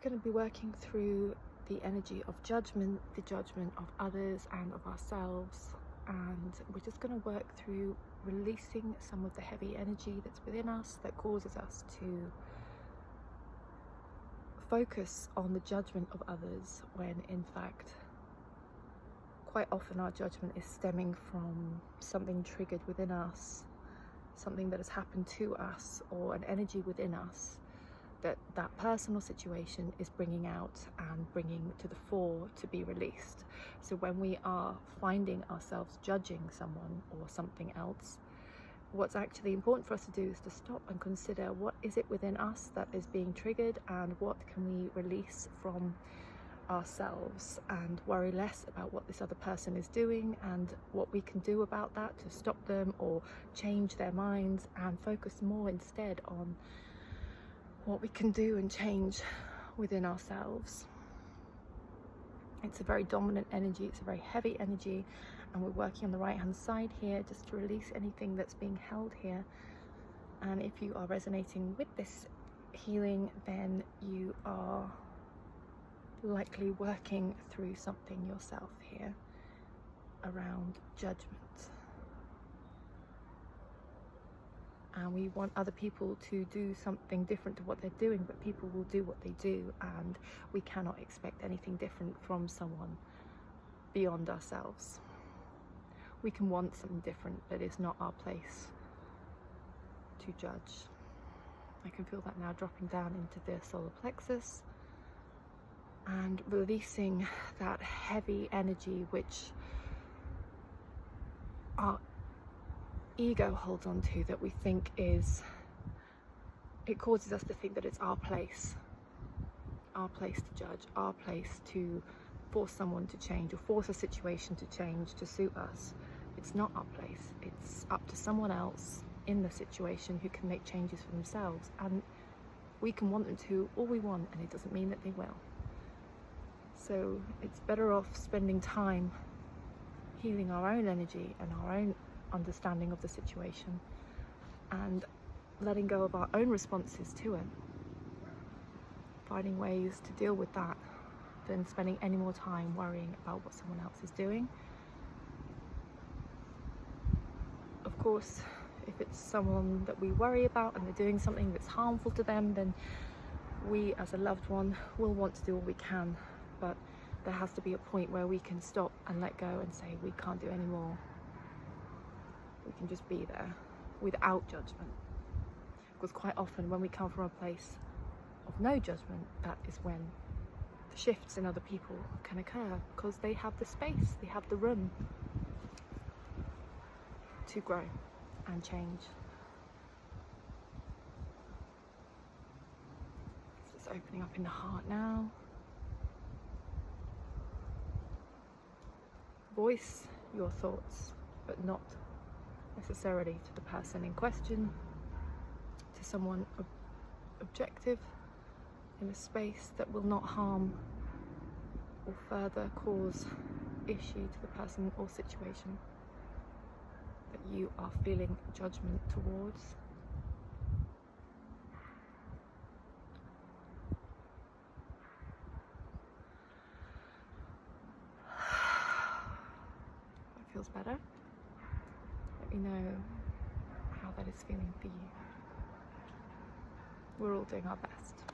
going to be working through the energy of judgment, the judgment of others and of ourselves, and we're just going to work through releasing some of the heavy energy that's within us that causes us to focus on the judgment of others, when in fact quite often our judgment is stemming from something triggered within us, something that has happened to us, or an energy within us that person or situation is bringing out and bringing to the fore to be released. So when we are finding ourselves judging someone or something else, what's actually important for us to do is to stop and consider, what is it within us that is being triggered, and what can we release from ourselves, and worry less about what this other person is doing and what we can do about that to stop them or change their minds, and focus more instead on what we can do and change within ourselves. It's a very dominant energy, it's a very heavy energy, and we're working on the right hand side here just to release anything that's being held here. And if you are resonating with this healing, then you are likely working through something yourself here around judgment. And we want other people to do something different to what they're doing, but people will do what they do, and we cannot expect anything different from someone beyond ourselves. We can want something different, but it's not our place to judge. I can feel that now dropping down into the solar plexus and releasing that heavy energy which our ego holds on to, that we think is, it causes us to think that it's our place to judge, our place to force someone to change or force a situation to change to suit us. It's not our place. It's up to someone else in the situation who can make changes for themselves, and we can want them to all we want, and it doesn't mean that they will. So it's better off spending time healing our own energy and our own understanding of the situation, and letting go of our own responses to it, finding ways to deal with that, than spending any more time worrying about what someone else is doing. Of course, if it's someone that we worry about and they're doing something that's harmful to them, then we as a loved one will want to do all we can, but there has to be a point where we can stop and let go and say, we can't do any more. We can just be there without judgment. Because quite often when we come from a place of no judgment, that is when the shifts in other people can occur, because they have the space, they have the room to grow and change. So it's opening up in the heart now. Voice your thoughts, but not necessarily to the person in question, to someone objective, in a space that will not harm or further cause issue to the person or situation that you are feeling judgment towards. That feels better. Let me know how that is feeling for you. We're all doing our best.